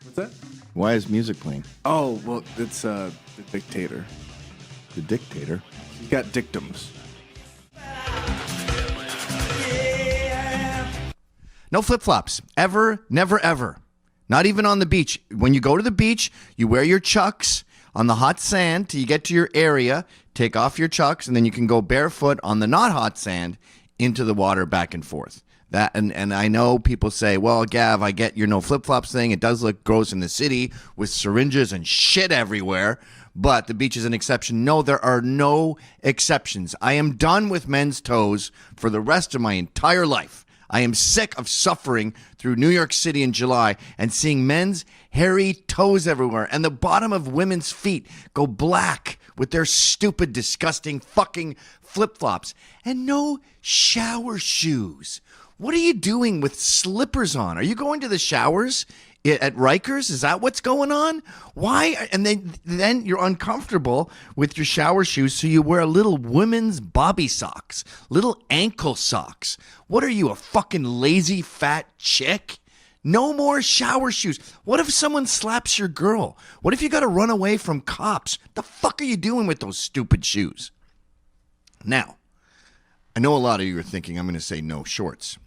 What's that? Why is music playing? Oh, well, it's the Dictator. The Dictator. He's got dictums. No flip-flops. Ever, never, ever. Not even on the beach. When you go to the beach, you wear your Chucks on the hot sand till you get to your area, take off your Chucks, and then you can go barefoot on the not hot sand into the water back and forth. That and I know people say, well, Gav, I get your no flip-flops thing. It does look gross in the city with syringes and shit everywhere, but the beach is an exception. No, there are no exceptions. I am done with men's toes for the rest of my entire life. I am sick of suffering through New York City in July and seeing men's hairy toes everywhere and the bottom of women's feet go black with their stupid, disgusting fucking flip-flops and no shower shoes. What are you doing with slippers on? Are you going to the showers at Rikers? Is that what's going on? Why? And then you're uncomfortable with your shower shoes, so you wear little women's bobby socks, little ankle socks. What are you, a fucking lazy fat chick? No more shower shoes. What if someone slaps your girl? What if you got to run away from cops? The fuck are you doing with those stupid shoes? Now, I know a lot of you are thinking I'm going to say no shorts.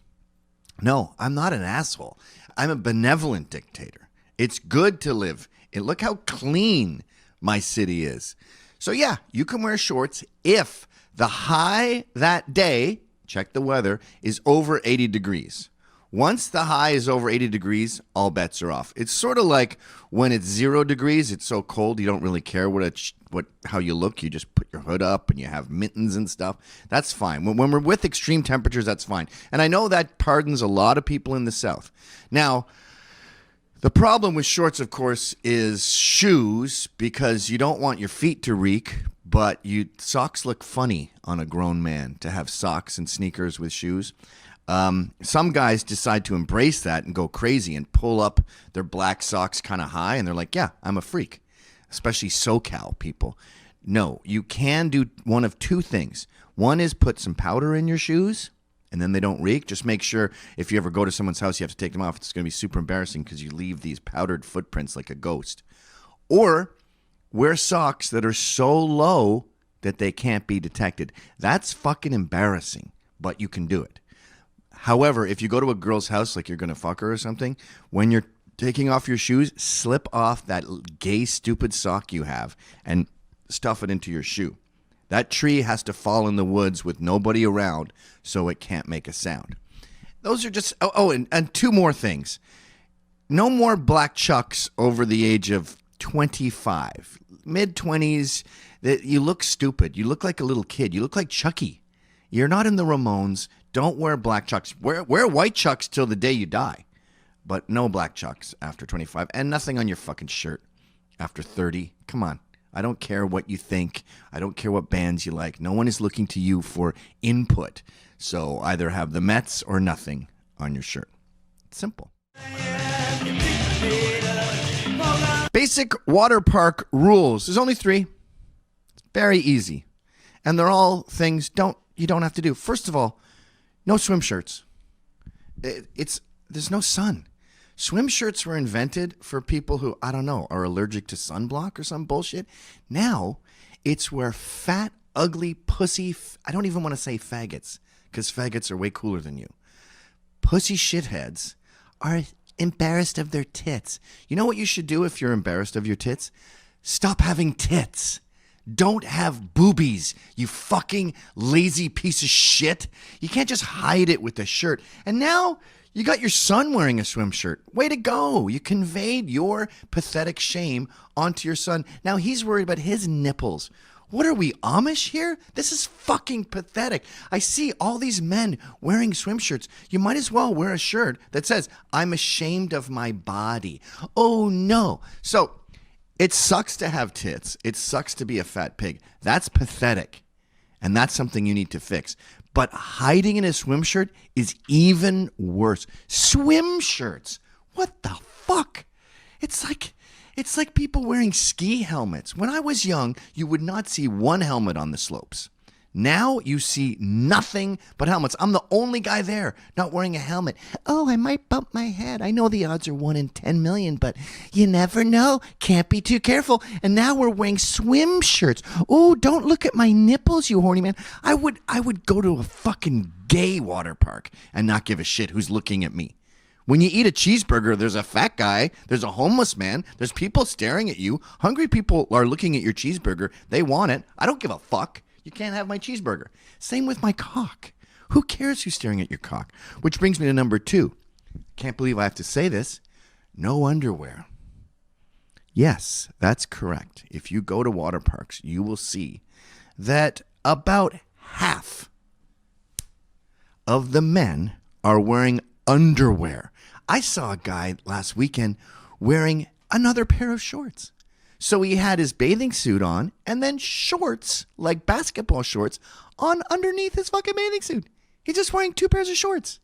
No, I'm not an asshole. I'm a benevolent dictator. It's good to live. And look how clean my city is. So yeah, you can wear shorts if the high that day, check the weather, is over 80 degrees. Once the high is over 80 degrees, all bets are off. It's sort of like when it's 0 degrees, it's so cold you don't really care how you look. You just put your hood up and you have mittens and stuff. That's fine. When we're with extreme temperatures, that's fine. And I know that pardons a lot of people in the South. Now, the problem with shorts, of course, is shoes, because you don't want your feet to reek, but socks look funny on a grown man to have socks and sneakers with shoes. Some guys decide to embrace that and go crazy and pull up their black socks kind of high, and they're like, yeah, I'm a freak. Especially SoCal people. No, you can do one of two things. One is put some powder in your shoes, and then they don't reek. Just make sure if you ever go to someone's house, you have to take them off. It's going to be super embarrassing because you leave these powdered footprints like a ghost. Or wear socks that are so low that they can't be detected. That's fucking embarrassing, but you can do it. However, if you go to a girl's house like you're going to fuck her or something, when you're taking off your shoes, slip off that gay, stupid sock you have and stuff it into your shoe. That tree has to fall in the woods with nobody around so it can't make a sound. Those are just... and two more things. No more black Chucks over the age of 25. Mid-20s, you look stupid. You look like a little kid. You look like Chucky. You're not in the Ramones. Don't wear black Chucks. Wear white Chucks till the day you die. But no black Chucks after 25. And nothing on your fucking shirt after 30. Come on. I don't care what you think. I don't care what bands you like. No one is looking to you for input. So either have the Mets or nothing on your shirt. It's simple. Basic water park rules. There's only 3. It's very easy. And they're all things you don't have to do. First of all, no swim shirts. There's no sun. Swim shirts were invented for people who, I don't know, are allergic to sunblock or some bullshit. Now, it's where fat, ugly, pussy, I don't even want to say faggots, because faggots are way cooler than you. Pussy shitheads are embarrassed of their tits. You know what you should do if you're embarrassed of your tits? Stop having tits. Don't have boobies, you fucking lazy piece of shit. You can't just hide it with a shirt. And now you got your son wearing a swim shirt. Way to go. You conveyed your pathetic shame onto your son. Now he's worried about his nipples. What are we, Amish here? This is fucking pathetic. I see all these men wearing swim shirts. You might as well wear a shirt that says, I'm ashamed of my body. Oh no. So it sucks to have tits. It sucks to be a fat pig. That's pathetic. And that's something you need to fix. But hiding in a swim shirt is even worse. Swim shirts. What the fuck? It's like people wearing ski helmets. When I was young, you would not see one helmet on the slopes. Now you see nothing but helmets. I'm the only guy there not wearing a helmet. Oh, I might bump my head. I know the odds are 1 in 10 million, but you never know. Can't be too careful. And now we're wearing swim shirts. Oh, don't look at my nipples, you horny man. I would go to a fucking gay water park and not give a shit who's looking at me. When you eat a cheeseburger, there's a fat guy, there's a homeless man, there's people staring at you. Hungry people are looking at your cheeseburger. They want it. I don't give a fuck. You can't have my cheeseburger. Same with my cock. Who cares who's staring at your cock? Which brings me to number 2. Can't believe I have to say this. No underwear. Yes, that's correct. If you go to water parks, you will see that about half of the men are wearing underwear. I saw a guy last weekend wearing another pair of shorts. So he had his bathing suit on and then shorts, like basketball shorts, on underneath his fucking bathing suit. He's just wearing 2 pairs of shorts.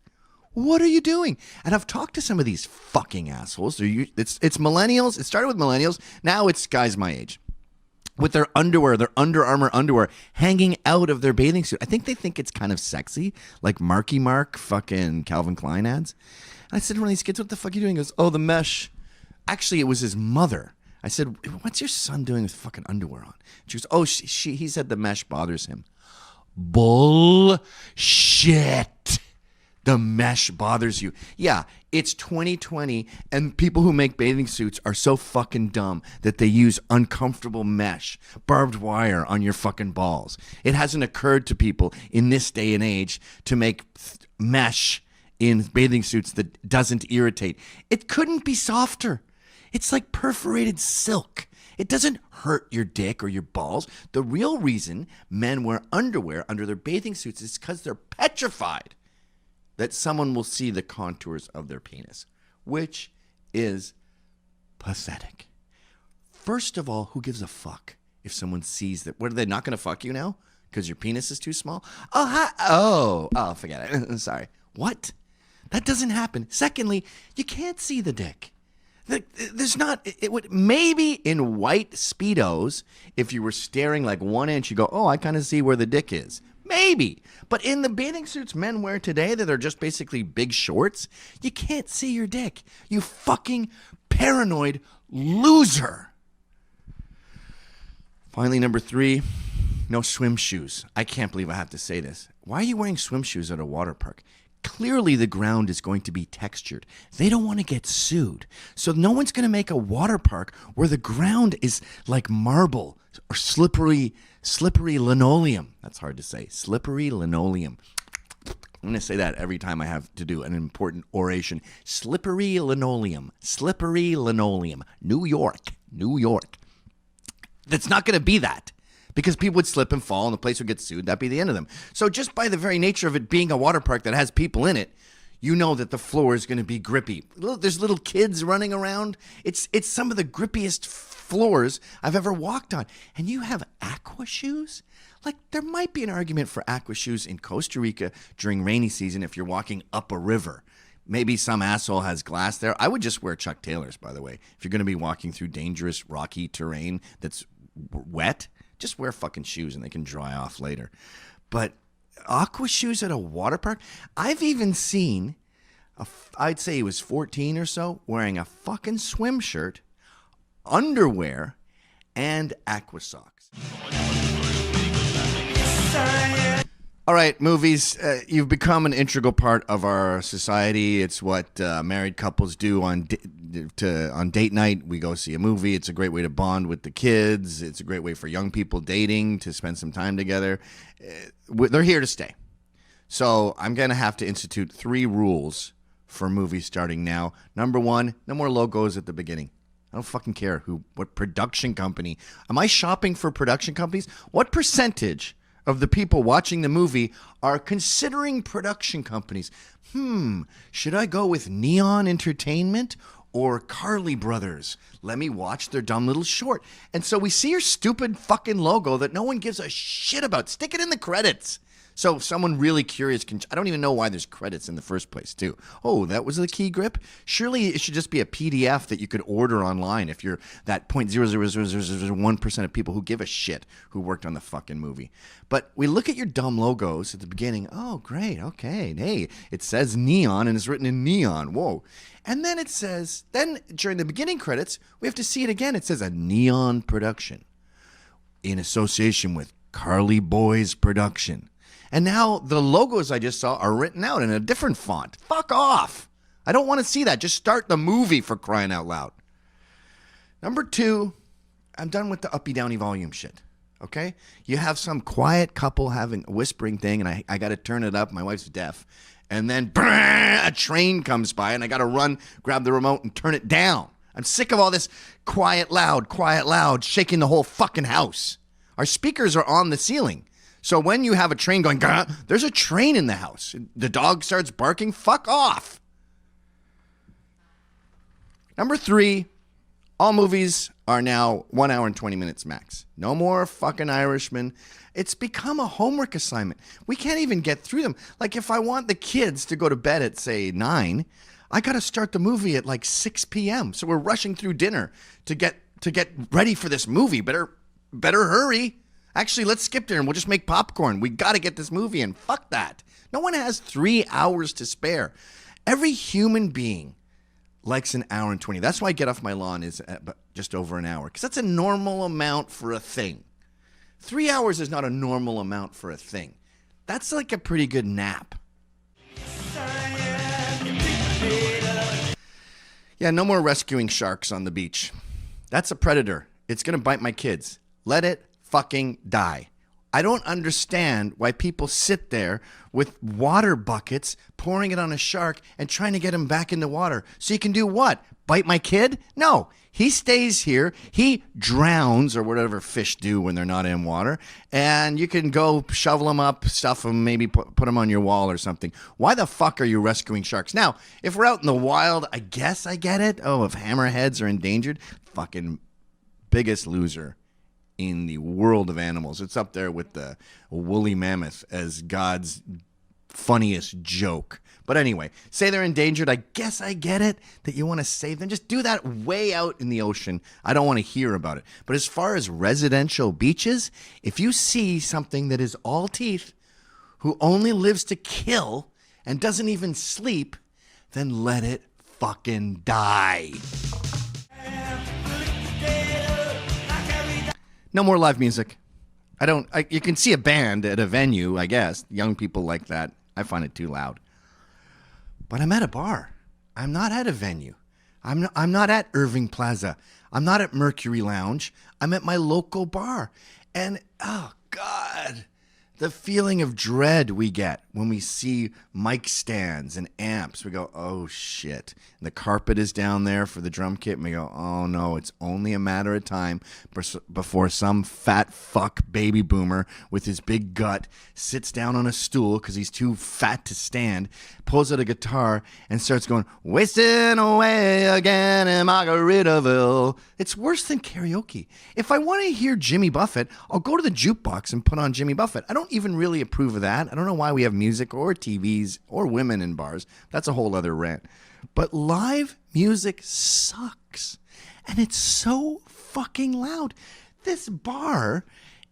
What are you doing? And I've talked to some of these fucking assholes. It's millennials. It started with millennials. Now it's guys my age with their underwear, their Under Armour underwear hanging out of their bathing suit. I think they think it's kind of sexy, like Marky Mark fucking Calvin Klein ads. And I said to one of these kids, what the fuck are you doing? He goes, oh, the mesh. Actually, it was his mother. I said, what's your son doing with fucking underwear on? She goes, oh, he said the mesh bothers him. Bullshit. The mesh bothers you. Yeah, it's 2020, and people who make bathing suits are so fucking dumb that they use uncomfortable mesh, barbed wire on your fucking balls. It hasn't occurred to people in this day and age to make mesh in bathing suits that doesn't irritate. It couldn't be softer. It's like perforated silk. It doesn't hurt your dick or your balls. The real reason men wear underwear under their bathing suits is because they're petrified that someone will see the contours of their penis, which is pathetic. First of all, who gives a fuck if someone sees that? What, are they not going to fuck you now because your penis is too small? Oh, forget it. Sorry. What? That doesn't happen. Secondly, you can't see the dick. There's not, it would maybe in white Speedos, if you were staring like 1 inch, you go, oh, I kind of see where the dick is. Maybe. But in the bathing suits men wear today that are just basically big shorts, you can't see your dick. You fucking paranoid loser. Finally, number 3, no swim shoes. I can't believe I have to say this. Why are you wearing swim shoes at a water park? Clearly, the ground is going to be textured. They don't want to get sued. So no one's going to make a water park where the ground is like marble or slippery linoleum. That's hard to say. Slippery linoleum. I'm going to say that every time I have to do an important oration. Slippery linoleum. Slippery linoleum. New York. That's not going to be that. Because people would slip and fall and the place would get sued. That'd be the end of them. So just by the very nature of it being a water park that has people in it, you know that the floor is going to be grippy. There's little kids running around. It's some of the grippiest floors I've ever walked on. And you have aqua shoes? Like, there might be an argument for aqua shoes in Costa Rica during rainy season if you're walking up a river. Maybe some asshole has glass there. I would just wear Chuck Taylors, by the way. If you're going to be walking through dangerous, rocky terrain that's wet, just wear fucking shoes and they can dry off later. But aqua shoes at a water park? I've even seen, I'd say he was 14 or so, wearing a fucking swim shirt, underwear, and aqua socks. All right, movies. You've become an integral part of our society. It's what married couples do on date night. We go see a movie. It's a great way to bond with the kids. It's a great way for young people dating to spend some time together. They're here to stay. So I'm going to have to institute 3 rules for movies starting now. Number 1, no more logos at the beginning. I don't fucking care what production company. Am I shopping for production companies? What percentage of the people watching the movie are considering production companies? Should I go with Neon Entertainment or Carly Brothers? Let me watch their dumb little short. And so we see your stupid fucking logo that no one gives a shit about. Stick it in the credits. So if someone really curious can, I don't even know why there's credits in the first place too. Oh, that was the key grip? Surely it should just be a PDF that you could order online if you're that 0.00001% of people who give a shit who worked on the fucking movie. But we look at your dumb logos at the beginning. Oh, great. Okay. Hey, it says neon and it's written in neon. Whoa. And then it says, then during the beginning credits, we have to see it again. It says a neon production in association with Carly Boys Production. And now the logos I just saw are written out in a different font. Fuck off. I don't want to see that. Just start the movie, for crying out loud. Number 2, I'm done with the uppy downy volume shit. Okay? You have some quiet couple having a whispering thing, and I got to turn it up. My wife's deaf. And then a train comes by, and I got to run, grab the remote, and turn it down. I'm sick of all this quiet, loud, shaking the whole fucking house. Our speakers are on the ceiling. So when you have a train going, gah, there's a train in the house. The dog starts barking. Fuck off. Number 3, all movies are now 1 hour and 20 minutes max. No more fucking Irishman. It's become a homework assignment. We can't even get through them. Like if I want the kids to go to bed at, say, 9, I got to start the movie at like 6 p.m. So we're rushing through dinner to get ready for this movie. Better hurry. Actually, let's skip dinner and we'll just make popcorn. We got to get this movie in. Fuck that. No one has 3 hours to spare. Every human being likes an hour and 20. That's why Get Off My Lawn is just over an hour, because that's a normal amount for a thing. 3 hours is not a normal amount for a thing. That's like a pretty good nap. Yeah, no more rescuing sharks on the beach. That's a predator. It's going to bite my kids. Let it fucking die. I don't understand why people sit there with water buckets, pouring it on a shark and trying to get him back in the water. So you can do what? Bite my kid? No. He stays here. He drowns, or whatever fish do when they're not in water. And you can go shovel him up, stuff him, maybe put him on your wall or something. Why the fuck are you rescuing sharks? Now, if we're out in the wild, I guess I get it. Oh, if hammerheads are endangered, fucking biggest loser in the world of animals. It's up there with the woolly mammoth as God's funniest joke. But anyway, say they're endangered. I guess I get it that you want to save them. Just do that way out in the ocean. I don't want to hear about it. But as far as residential beaches, if you see something that is all teeth, who only lives to kill and doesn't even sleep, then let it fucking die. No more live music. You can see a band at a venue, I guess. Young people like that. I find it too loud. But I'm at a bar. I'm not at a venue. I'm not at Irving Plaza. I'm not at Mercury Lounge. I'm at my local bar. And, oh, God, the feeling of dread we get when we see mic stands and amps. We go, oh, shit. And the carpet is down there for the drum kit. And we go, oh, no, it's only a matter of time before some fat fuck baby boomer with his big gut sits down on a stool because he's too fat to stand, pulls out a guitar, and starts going, wasting away again in Margaritaville. It's worse than karaoke. If I want to hear Jimmy Buffett, I'll go to the jukebox and put on Jimmy Buffett. I don't even really approve of that. I don't know why we have music or TVs or women in bars. That's a whole other rant. But live music sucks. And it's so fucking loud. This bar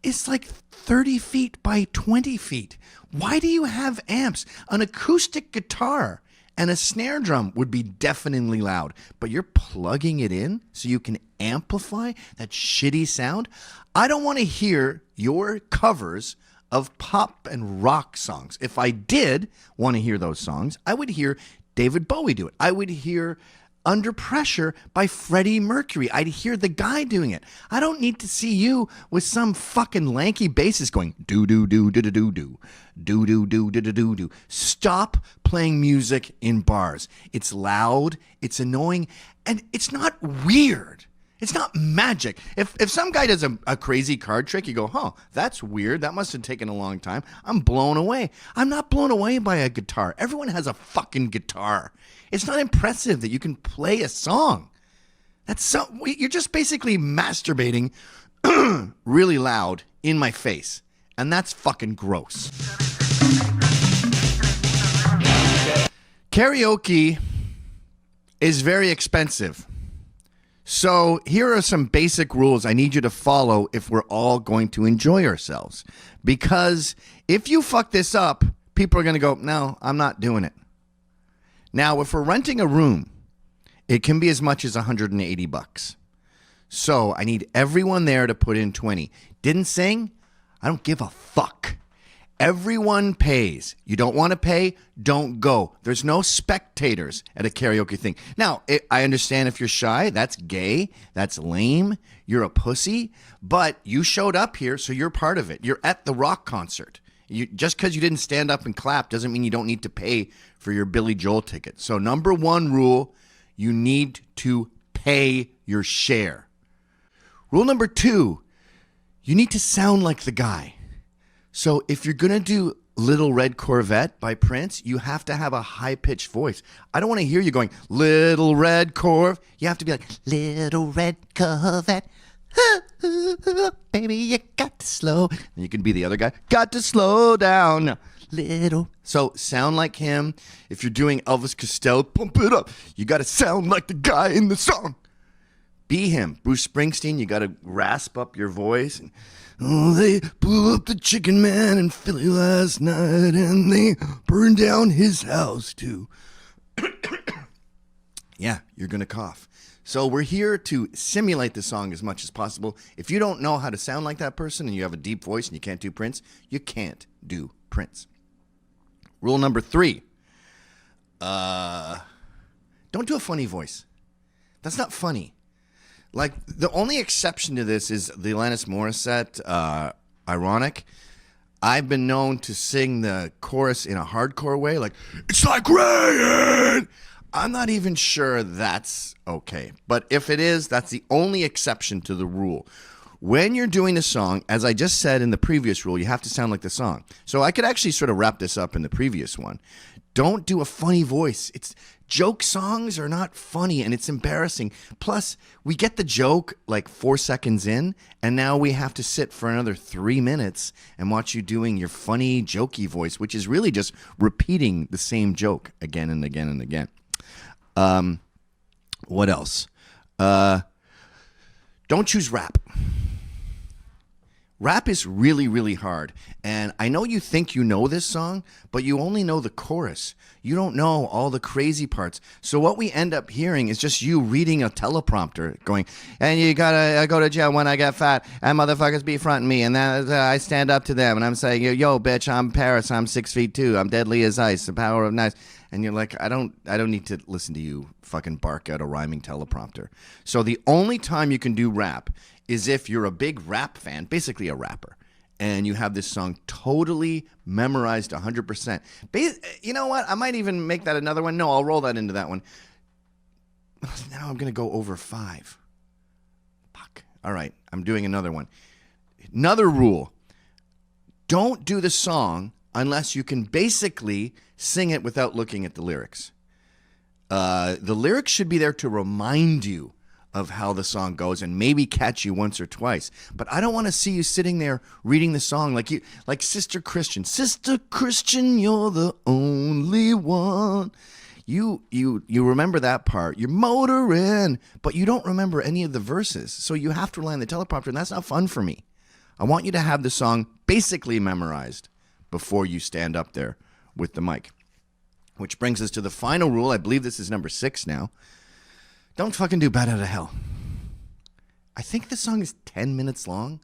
is like 30 feet by 20 feet. Why do you have amps? An acoustic guitar and a snare drum would be deafeningly loud, but you're plugging it in so you can amplify that shitty sound? I don't want to hear your covers of pop and rock songs. If I did want to hear those songs, I would hear David Bowie do it. I would hear Under Pressure by Freddie Mercury. I'd hear the guy doing it. I don't need to see you with some fucking lanky bassist going do-do-do-do-do-do-do, do-do-do-do-do-do-do. Stop playing music in bars. It's loud, it's annoying, and it's not weird. It's not magic. If some guy does a crazy card trick, you go, huh, that's weird. That must have taken a long time. I'm blown away. I'm not blown away by a guitar. Everyone has a fucking guitar. It's not impressive that you can play a song. You're just basically masturbating really loud in my face. And that's fucking gross. Karaoke is very expensive. So here are some basic rules I need you to follow if we're all going to enjoy ourselves. Because if you fuck this up, people are going to go, no, I'm not doing it. Now, if we're renting a room, it can be as much as $180. So I need everyone there to put in 20. Didn't sing? I don't give a fuck. Everyone pays. You don't want to pay? Don't go. There's no spectators at a karaoke thing. Now, I understand if you're shy, that's gay, that's lame, you're a pussy, but you showed up here, so you're part of it. You're at the rock concert. Just because you didn't stand up and clap doesn't mean you don't need to pay for your Billy Joel ticket. So number one rule, you need to pay your share. Rule number two, you need to sound like the guy. So if you're going to do Little Red Corvette by Prince, you have to have a high-pitched voice. I don't want to hear you going, Little Red Corv. You have to be like, Little Red Corvette. Baby, you got to slow. And you can be the other guy. Got to slow down. Little. So sound like him. If you're doing Elvis Costello, pump it up. You got to sound like the guy in the song. Be him. Bruce Springsteen, you got to rasp up your voice. And, oh, they blew up the Chicken Man in Philly last night, and they burned down his house, too. Yeah, you're going to cough. So we're here to simulate the song as much as possible. If you don't know how to sound like that person and you have a deep voice and you can't do Prince, you can't do Prince. Rule number 3. Don't do a funny voice. That's not funny. Like, the only exception to this is the Alanis Morissette, Ironic. I've been known to sing the chorus in a hardcore way, like, it's like rain. I'm not even sure that's okay. But if it is, that's the only exception to the rule. When you're doing a song, as I just said in the previous rule, you have to sound like the song. So I could actually sort of wrap this up in the previous one. Don't do a funny voice. Joke songs are not funny, and it's embarrassing. Plus, we get the joke like 4 seconds in, and now we have to sit for another 3 minutes and watch you doing your funny, jokey voice, which is really just repeating the same joke again and again and again. What else? Don't choose rap. Rap is really, really hard. And I know you think you know this song, but you only know the chorus. You don't know all the crazy parts. So what we end up hearing is just you reading a teleprompter going, and you gotta go to jail when I get fat, and motherfuckers be fronting me, and then I stand up to them, and I'm saying, yo, bitch, I'm Paris, I'm 6'2", I'm deadly as ice, the power of nice. And you're like, I don't need to listen to you fucking bark out a rhyming teleprompter. So the only time you can do rap is if you're a big rap fan, basically a rapper, and you have this song totally memorized 100%. You know what? I might even make that another one. No, I'll roll that into that one. Now I'm going to go over 5. Fuck. All right, I'm doing another one. Another rule. Don't do the song unless you can basically sing it without looking at the lyrics. The lyrics should be there to remind you of how the song goes and maybe catch you once or twice. But I don't want to see you sitting there reading the song like Sister Christian. Sister Christian, you're the only one. You remember that part. You're motoring, but you don't remember any of the verses. So you have to rely on the teleprompter, and that's not fun for me. I want you to have the song basically memorized before you stand up there with the mic. Which brings us to the final rule. I believe this is number 6 now. Don't fucking do Bat Out of Hell. I think the song is 10 minutes long.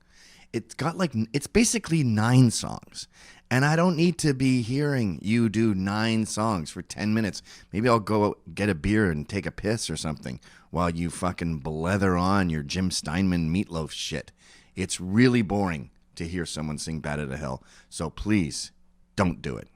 It's basically 9 songs. And I don't need to be hearing you do 9 songs for 10 minutes. Maybe I'll go get a beer and take a piss or something while you fucking blether on your Jim Steinman meatloaf shit. It's really boring to hear someone sing Bat Out of Hell. So please, don't do it.